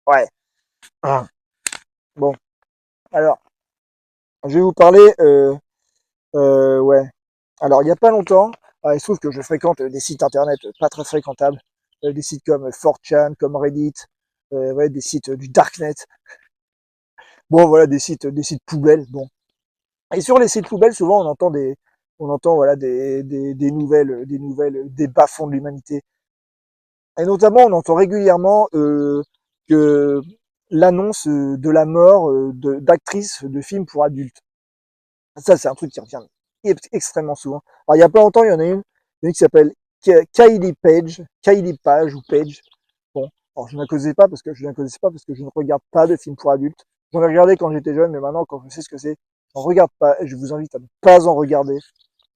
Ouais. Ah. Bon, alors, je vais vous parler, ouais. Alors, il y a pas longtemps, il se trouve que je fréquente des sites internet pas très fréquentables, des sites comme 4chan, comme Reddit, ouais, des sites du Darknet. Bon, voilà, des sites poubelles. Bon. Et sur les sites poubelles, souvent, on entend, voilà, des nouvelles, des bas-fonds de l'humanité. Et notamment, on entend régulièrement que l'annonce de la mort d'actrices de films pour adultes. Ça, c'est un truc qui revient extrêmement souvent. Alors, il y a pas longtemps, il y en a une qui s'appelle Kylie Page, Kylie Page ou Page. Bon, alors je ne la connaissais pas parce que je ne la connaissais pas parce que je ne regarde pas de films pour adultes. J'en ai regardé quand j'étais jeune, mais maintenant, quand je sais ce que c'est, j'en regarde pas et je vous invite à ne pas en regarder.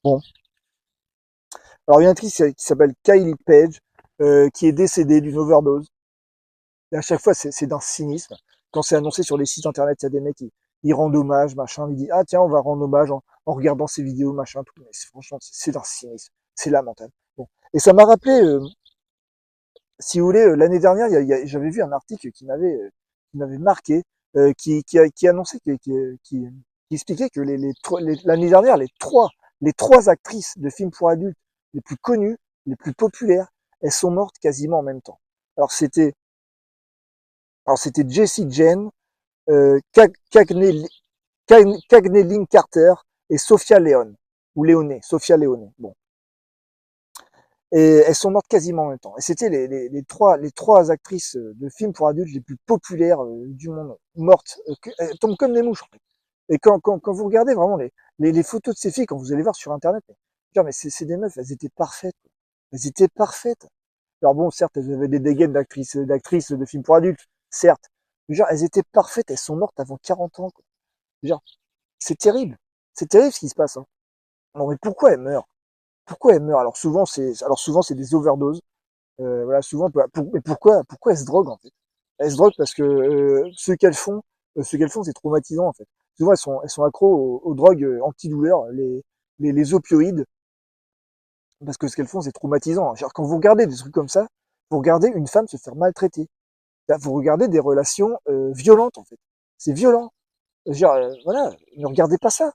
Bon. Alors, il y a une actrice qui s'appelle Kylie Page, qui est décédée d'une overdose. Et à chaque fois, c'est d'un cynisme. Quand c'est annoncé sur les sites internet, il y a des mecs qui ils rendent hommage, machin, ils disent ah tiens, on va rendre hommage en regardant ces vidéos, machin, tout. Mais franchement, c'est d'un cynisme, c'est lamentable. Bon. Et ça m'a rappelé, si vous voulez, l'année dernière, j'avais vu un article qui m'avait marqué, qui annonçait, qui expliquait que l'année dernière, les trois actrices de films pour adultes les plus connues, les plus populaires, elles sont mortes quasiment en même temps. Alors c'était alors c'était Jessie Jane, Cagney Lynn Carter et Sophia Leone, ou Léoné, Sophia Léoné. Bon. Et elles sont mortes quasiment en même temps. Et c'était les trois actrices de films pour adultes les plus populaires du monde, mortes. Elles tombent comme des mouches, en fait. Et quand vous regardez vraiment les photos de ces filles, quand vous allez voir sur Internet, mais c'est des meufs, elles étaient parfaites. Elles étaient parfaites. Alors bon, certes, elles avaient des dégaines d'actrices de films pour adultes, certes. Mais genre, elles étaient parfaites, elles sont mortes avant 40 ans, quoi. Genre, c'est terrible. C'est terrible ce qui se passe, hein. Non, mais pourquoi elles meurent? Pourquoi elles meurent? Alors souvent, c'est des overdoses. Voilà, souvent, mais pourquoi elles se droguent, en fait? Elles se droguent parce que ce qu'elles font, c'est traumatisant, en fait. Souvent, elles sont accros aux drogues antidouleurs, les opioïdes, parce que ce qu'elles font, c'est traumatisant. Genre, quand vous regardez des trucs comme ça, vous regardez une femme se faire maltraiter. Là, vous regardez des relations violentes, en fait. C'est violent. Genre, voilà, ne regardez pas ça.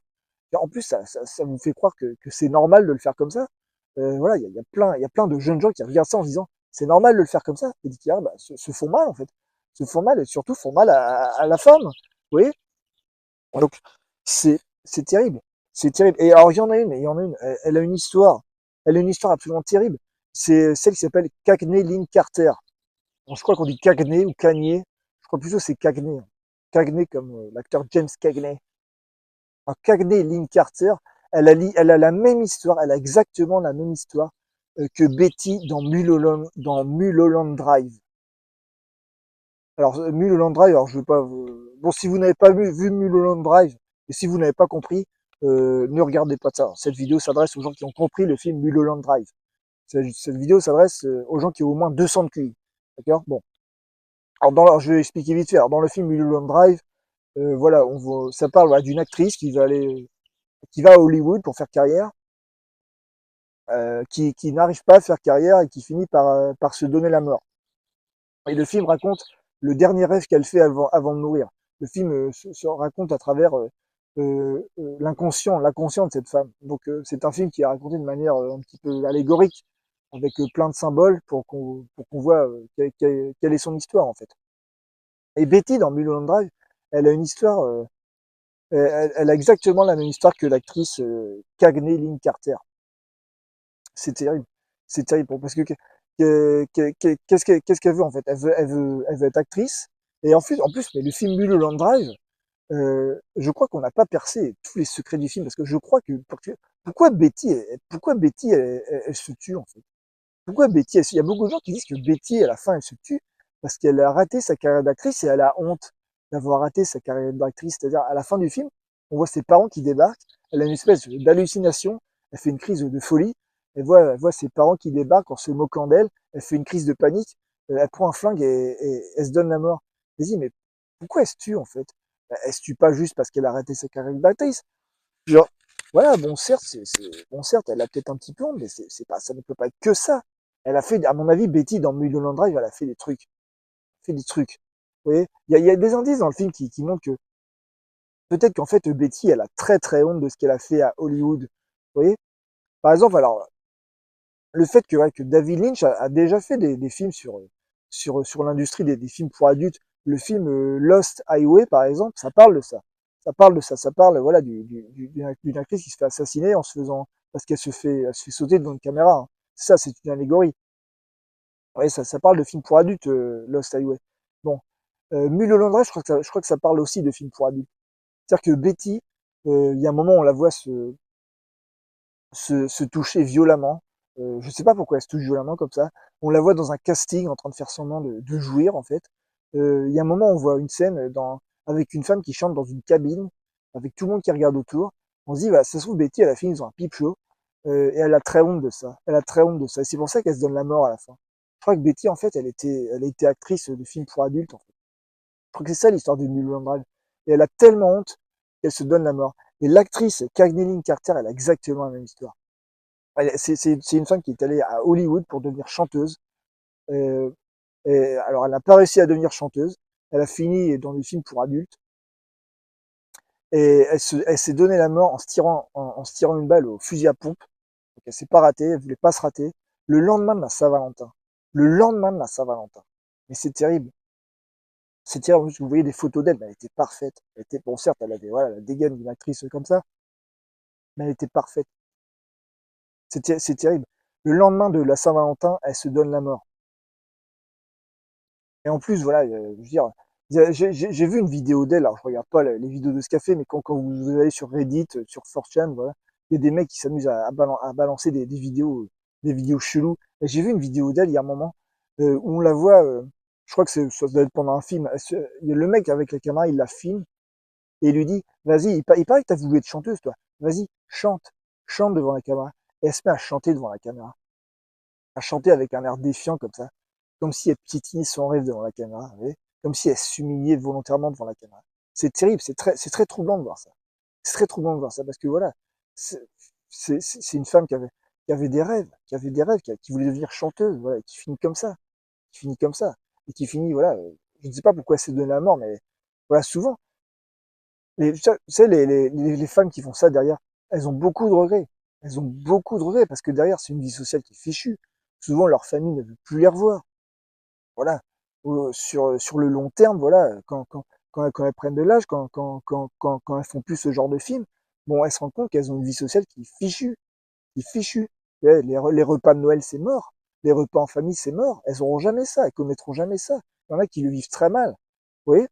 En plus, ça vous fait croire que c'est normal de le faire comme ça. Voilà, il y a plein de jeunes gens qui regardent ça en se disant c'est normal de le faire comme ça, et qui bah, se font mal en fait, se font mal et surtout font mal à la femme. Vous voyez? Donc c'est terrible, c'est terrible. Et alors il y en a une, elle a une histoire, elle a une histoire absolument terrible. C'est celle qui s'appelle Cagney Lynn Carter. Bon, je crois qu'on dit Cagney ou Cagney, je crois plutôt c'est Cagney. Cagney comme l'acteur James Cagney. Alors, Cagney Lynn Carter, elle a la même histoire, elle a exactement la même histoire que Betty dans Mulholland Drive. Alors, Mulholland Drive, alors je veux pas bon, si vous n'avez pas vu Mulholland Drive, et si vous n'avez pas compris, ne regardez pas ça. Cette vidéo s'adresse aux gens qui ont compris le film Mulholland Drive. Cette vidéo s'adresse aux gens qui ont au moins 200 de QI. D'accord? Bon. Alors, je vais expliquer vite fait. Alors, dans le film Mulholland Drive, voilà, ça parle voilà, d'une actrice qui va à Hollywood pour faire carrière, qui n'arrive pas à faire carrière et qui finit par se donner la mort. Et le film raconte le dernier rêve qu'elle fait avant de mourir. Le film se raconte à travers l'inconscient de cette femme. Donc c'est un film qui est raconté de manière un petit peu allégorique, avec plein de symboles pour qu'on voit quelle est son histoire en fait. Et Betty dans Mulholland Drive, elle a une histoire, elle a exactement la même histoire que l'actrice Cagney Lynn Carter. C'est terrible. C'est terrible parce que qu'est-ce qu'elle veut en fait? Elle veut être actrice. Et en plus, mais le film Mulholland Drive, je crois qu'on n'a pas percé tous les secrets du film parce que je crois que pourquoi Betty elle se tue en fait? Pourquoi Betty il y a beaucoup de gens qui disent que Betty à la fin elle se tue parce qu'elle a raté sa carrière d'actrice et elle a honte d'avoir raté sa carrière d'actrice. C'est-à-dire à la fin du film, on voit ses parents qui débarquent, elle a une espèce d'hallucination, elle fait une crise de folie, elle voit ses parents qui débarquent en se moquant d'elle, elle fait une crise de panique, elle prend un flingue et elle se donne la mort. Vas-y, mais pourquoi elle se tue en fait? Elle se tue pas juste parce qu'elle a raté sa carrière d'actrice. Genre, voilà, bon certes, bon certes, elle a peut-être un petit peu honte, mais c'est pas, ça ne peut pas être que ça. Elle a fait, à mon avis, Betty dans Mulholland Drive, elle a fait des trucs, fait des trucs. Vous voyez, il y a des indices dans le film qui montrent que peut-être qu'en fait Betty, elle a très très honte de ce qu'elle a fait à Hollywood. Vous voyez, par exemple, alors le fait que, ouais, que David Lynch a déjà fait des films sur l'industrie des films pour adultes. Le film Lost Highway, par exemple, ça parle de ça. Ça parle de ça. Ça parle, voilà, d'une actrice qui se fait assassiner en se faisant, parce elle se fait sauter devant une caméra. Hein. Ça, c'est une allégorie. Ouais, ça parle de films pour adultes, Lost Highway. Bon, Mulholland Drive, je crois que ça parle aussi de films pour adultes. C'est-à-dire que Betty, il y a un moment, on la voit se toucher violemment. Je sais pas pourquoi elle se touche violemment comme ça. On la voit dans un casting en train de faire semblant de jouir en fait. Il y a un moment, on voit une scène avec une femme qui chante dans une cabine, avec tout le monde qui regarde autour. On se dit, bah, ça se trouve, Betty, elle a fini dans un pipe show, et elle a très honte de ça. Elle a très honte de ça. Et c'est pour ça qu'elle se donne la mort à la fin. Je crois que Betty, en fait, elle a été actrice de films pour adultes. En fait. Je crois que c'est ça l'histoire de Mulholland Drive. Et elle a tellement honte qu'elle se donne la mort. Et l'actrice Kathleen Carter, elle a exactement la même histoire. C'est une femme qui est allée à Hollywood pour devenir chanteuse. Euh, et alors, elle n'a pas réussi à devenir chanteuse. Elle a fini dans des films pour adultes. Et elle s'est donné la mort en se tirant une balle au fusil à pompe. Donc, elle s'est pas ratée, elle voulait pas se rater. Le lendemain de la Saint-Valentin. Le lendemain de la Saint-Valentin. Mais c'est terrible. C'est terrible. Vous voyez des photos d'elle, mais elle était parfaite. Elle était, bon, certes, elle avait, voilà, la dégaine d'une actrice comme ça, mais elle était parfaite. C'est terrible. Le lendemain de la Saint-Valentin, elle se donne la mort. Et en plus, voilà, je veux dire, j'ai vu une vidéo d'elle, alors je regarde pas les vidéos de ce café, mais quand vous allez sur Reddit, sur 4chan, voilà, il y a des mecs qui s'amusent à balancer des vidéos cheloues. Et j'ai vu une vidéo d'elle il y a un moment, où on la voit, je crois que ça doit être pendant un film, il y a le mec avec la caméra, il la filme, et il lui dit, vas-y, il paraît que t'as voulu être chanteuse, toi, vas-y, chante, chante devant la caméra. Et elle se met à chanter devant la caméra, à chanter avec un air défiant comme ça, comme si elle piétinait son rêve devant la caméra, vous voyez, comme si elle s'humiliait volontairement devant la caméra. C'est terrible, c'est très troublant de voir ça. C'est très troublant de voir ça parce que voilà, c'est c'est une femme qui avait des rêves, qui voulait devenir chanteuse, voilà, et qui finit comme ça, qui finit comme ça, et qui finit, voilà, je ne sais pas pourquoi elle s'est donné la mort, mais voilà, souvent, tu sais, les femmes qui font ça derrière, elles ont beaucoup de regrets. Elles ont beaucoup de regrets parce que derrière, c'est une vie sociale qui est fichue. Souvent, leur famille ne veut plus les revoir. Voilà. Sur le long terme, voilà, quand elles prennent de l'âge, quand elles font plus ce genre de film, bon, elles se rendent compte qu'elles ont une vie sociale qui est fichue, qui est fichue. Ouais, les repas de Noël, c'est mort. Les repas en famille, c'est mort. Elles auront jamais ça, elles connaîtront jamais ça. Il y en a qui le vivent très mal. Vous voyez?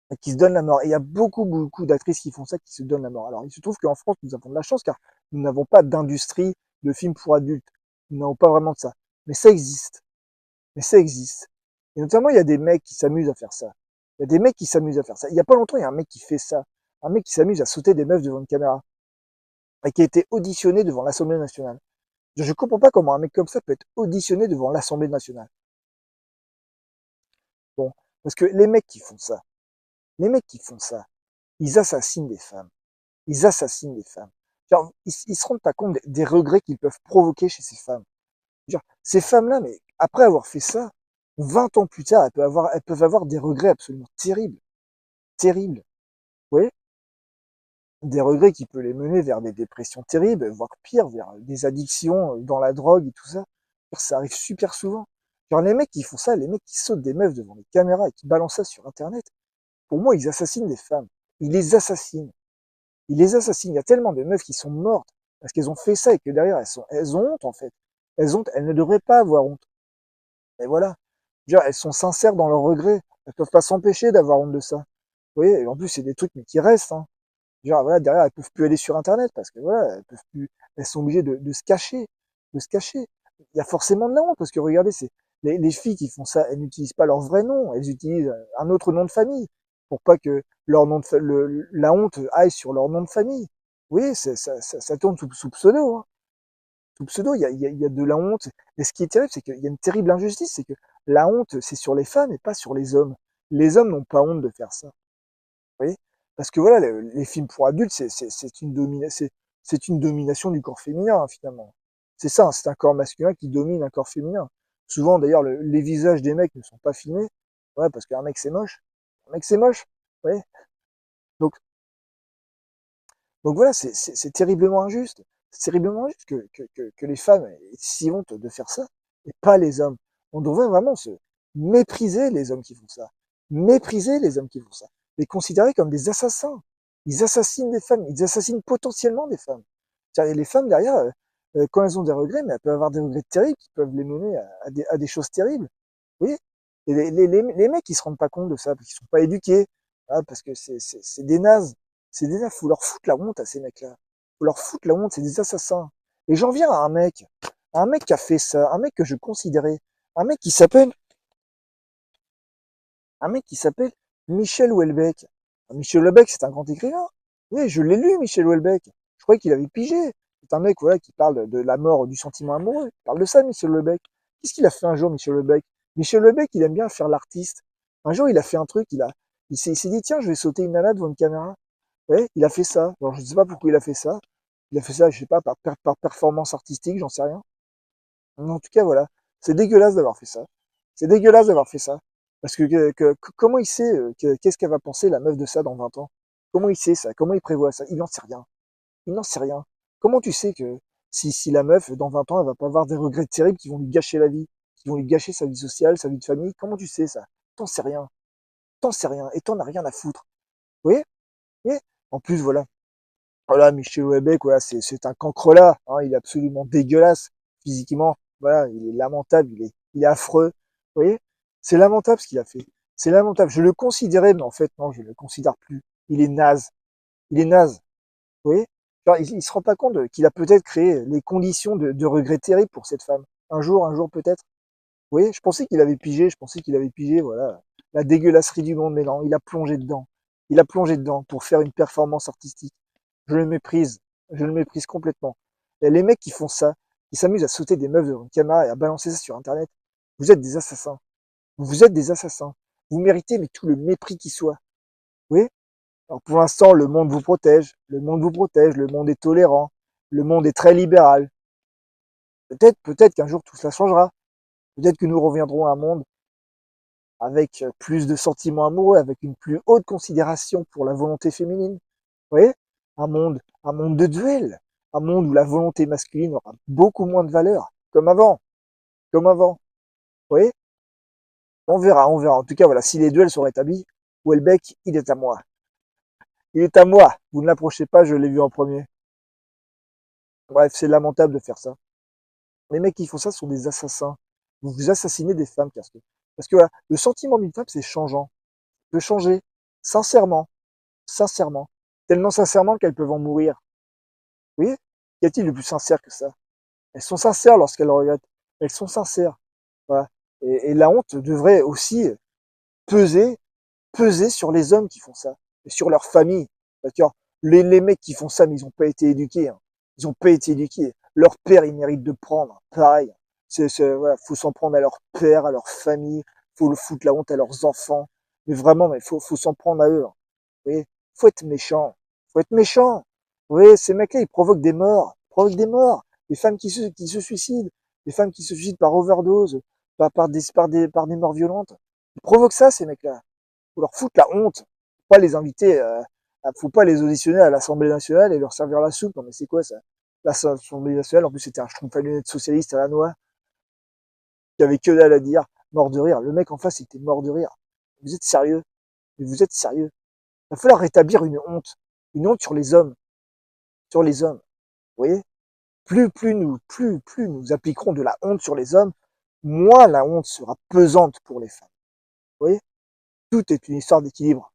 Et qui se donnent la mort. Et il y a beaucoup d'actrices qui font ça, qui se donnent la mort. Alors, il se trouve qu'en France, nous avons de la chance car nous n'avons pas d'industrie de films pour adultes. Nous n'avons pas vraiment de ça. Mais ça existe. Mais ça existe. Et notamment, il y a des mecs qui s'amusent à faire ça. Il y a des mecs qui s'amusent à faire ça. Il y a pas longtemps, il y a un mec qui fait ça. Un mec qui s'amuse à sauter des meufs devant une caméra. Et qui a été auditionné devant l'Assemblée nationale. Je comprends pas comment un mec comme ça peut être auditionné devant l'Assemblée nationale. Bon. Parce que les mecs qui font ça, ils assassinent des femmes. Ils assassinent des femmes. Genre, ils se rendent pas compte des regrets qu'ils peuvent provoquer chez ces femmes. Genre, ces femmes-là, mais après avoir fait ça, 20 ans plus tard, elles peuvent avoir des regrets absolument terribles. Terribles. Vous voyez? Des regrets qui peuvent les mener vers des dépressions terribles, voire pire, vers des addictions dans la drogue et tout ça. Ça arrive super souvent. Genre, les mecs qui font ça, les mecs qui sautent des meufs devant les caméras et qui balancent ça sur Internet, pour moi, ils assassinent des femmes. Ils les assassinent. Ils les assassinent. Il y a tellement de meufs qui sont mortes parce qu'elles ont fait ça et que derrière, elles ont honte, en fait. Elles ne devraient pas avoir honte. Et voilà. Genre, elles sont sincères dans leurs regrets. Elles peuvent pas s'empêcher d'avoir honte de ça. Vous voyez, et en plus, c'est des trucs mais qui restent. Hein. Genre, voilà, derrière, elles peuvent plus aller sur Internet parce que voilà, elles peuvent plus, elles sont obligées de se cacher, de se cacher. Il y a forcément de la honte parce que regardez, c'est les filles qui font ça, elles n'utilisent pas leur vrai nom, elles utilisent un autre nom de famille pour pas que leur nom de la honte aille sur leur nom de famille. Vous voyez, ça tourne sous pseudo. Hein. Sous pseudo, il y a de la honte. Et ce qui est terrible, c'est qu'il y a une terrible injustice, c'est que la honte, c'est sur les femmes et pas sur les hommes. Les hommes n'ont pas honte de faire ça. Vous voyez? Parce que voilà, les films pour adultes, c'est une domination du corps féminin, hein, finalement. C'est ça, hein, c'est un corps masculin qui domine un corps féminin. Souvent, d'ailleurs, les visages des mecs ne sont pas filmés. Ouais, parce qu'un mec c'est moche. Un mec c'est moche. Ouais. Donc, donc voilà, c'est terriblement injuste. C'est terriblement injuste que les femmes aient si honte de faire ça, et pas les hommes. On devrait vraiment se mépriser les hommes qui font ça. Mépriser les hommes qui font ça. Les considérer comme des assassins. Ils assassinent des femmes. Ils assassinent potentiellement des femmes. C'est-à-dire, les femmes derrière, quand elles ont des regrets, mais elles peuvent avoir des regrets terribles qui peuvent les mener à des choses terribles. Vous voyez? Et les mecs, ils se rendent pas compte de ça, parce qu'ils sont pas éduqués, hein, parce que c'est des nazes. C'est des nazes. Faut leur foutre la honte à ces mecs-là. Faut leur foutre la honte, c'est des assassins. Et j'en viens à un mec qui a fait ça, un mec que je considérais, un mec qui s'appelle, un mec qui s'appelle Michel Houellebecq. Michel Houellebecq, c'est un grand écrivain. Oui, je l'ai lu, Michel Houellebecq. Je croyais qu'il avait pigé. C'est un mec, voilà, qui parle de la mort, du sentiment amoureux. Il parle de ça, Michel Houellebecq. Qu'est-ce qu'il a fait un jour, Michel Houellebecq? Michel Houellebecq, il aime bien faire l'artiste. Un jour, il a fait un truc, il s'est dit, tiens, je vais sauter une nana devant une caméra. Ouais, il a fait ça. Alors, je ne sais pas pourquoi il a fait ça. Il a fait ça, je sais pas, par performance artistique, j'en sais rien. Mais en tout cas, voilà. C'est dégueulasse d'avoir fait ça. C'est dégueulasse d'avoir fait ça. Parce comment il sait, qu'est-ce qu'elle va penser, la meuf de ça, dans 20 ans? Comment il sait ça? Comment il prévoit ça? Il n'en sait rien. Il n'en sait rien. Comment tu sais que si la meuf, dans 20 ans, elle va pas avoir des regrets terribles qui vont lui gâcher la vie, qui vont lui gâcher sa vie sociale, sa vie de famille? Comment tu sais ça? T'en sais rien. T'en sais rien. Et t'en as rien à foutre. Vous voyez? Vous voyez. En plus, voilà. Voilà, Michel Houellebecq, voilà, c'est un cancrelat, hein, il est absolument dégueulasse physiquement. Voilà, il est lamentable, il est affreux. Vous voyez, c'est lamentable ce qu'il a fait. C'est lamentable. Je le considérais, mais en fait non, je ne le considère plus. Il est naze. Il est naze. Vous voyez, genre, il se rend pas compte qu'il a peut-être créé les conditions de regrets terribles pour cette femme. Un jour peut-être. Vous voyez, je pensais qu'il avait pigé, voilà, la dégueulasserie du monde, mais non, il a plongé dedans. Il a plongé dedans pour faire une performance artistique. Je le méprise. Je le méprise complètement. Et les mecs qui font ça, qui s'amusent à sauter des meufs devant une caméra et à balancer ça sur Internet, vous êtes des assassins. Vous êtes des assassins. Vous méritez, mais tout le mépris qui soit. Oui. Alors pour l'instant, le monde vous protège. Le monde vous protège. Le monde est tolérant. Le monde est très libéral. Peut-être qu'un jour tout cela changera. Peut-être que nous reviendrons à un monde avec plus de sentiments amoureux, avec une plus haute considération pour la volonté féminine. Vous voyez, un monde de duel, un monde où la volonté masculine aura beaucoup moins de valeur, comme avant, comme avant. Vous voyez, on verra, on verra. En tout cas, voilà, si les duels sont rétablis, Houellebecq, il est à moi. Il est à moi. Vous ne l'approchez pas, je l'ai vu en premier. Bref, c'est lamentable de faire ça. Les mecs qui font ça sont des assassins. Vous assassinez des femmes, parce que voilà, le sentiment d'une femme, c'est changeant. Il peut changer, sincèrement, sincèrement. Tellement sincèrement qu'elles peuvent en mourir. Vous voyez, qu'y a-t-il de plus sincère que ça? Elles sont sincères lorsqu'elles regrettent. Elles sont sincères. Voilà. Et la honte devrait aussi peser, peser sur les hommes qui font ça, et sur leur famille. D'accord? Les mecs qui font ça, mais ils n'ont pas été éduqués. Hein. Ils n'ont pas été éduqués. Leur père, il mérite de prendre. Pareil. Voilà, faut s'en prendre à leur père, à leur famille. Faut le foutre la honte à leurs enfants. Mais vraiment, mais faut s'en prendre à eux. Hein. Vous voyez? Faut être méchant. Faut être méchant. Vous voyez, ces mecs-là, ils provoquent des morts. Ils provoquent des morts. Des femmes qui se suicident. Des femmes qui se suicident par overdose, par des morts violentes. Ils provoquent ça, ces mecs-là. Faut leur foutre la honte. Faut pas les inviter, faut pas les auditionner à l'Assemblée nationale et leur servir la soupe. Non, mais c'est quoi ça? L'Assemblée nationale, en plus, c'était un schtroumpf à lunettes socialiste à la noix, qui avait que dalle à dire, mort de rire. Le mec en face, il était mort de rire. Vous êtes sérieux? Mais vous êtes sérieux? Il va falloir rétablir une honte sur les hommes, sur les hommes. Vous voyez? Plus nous appliquerons de la honte sur les hommes, moins la honte sera pesante pour les femmes. Vous voyez? Tout est une histoire d'équilibre.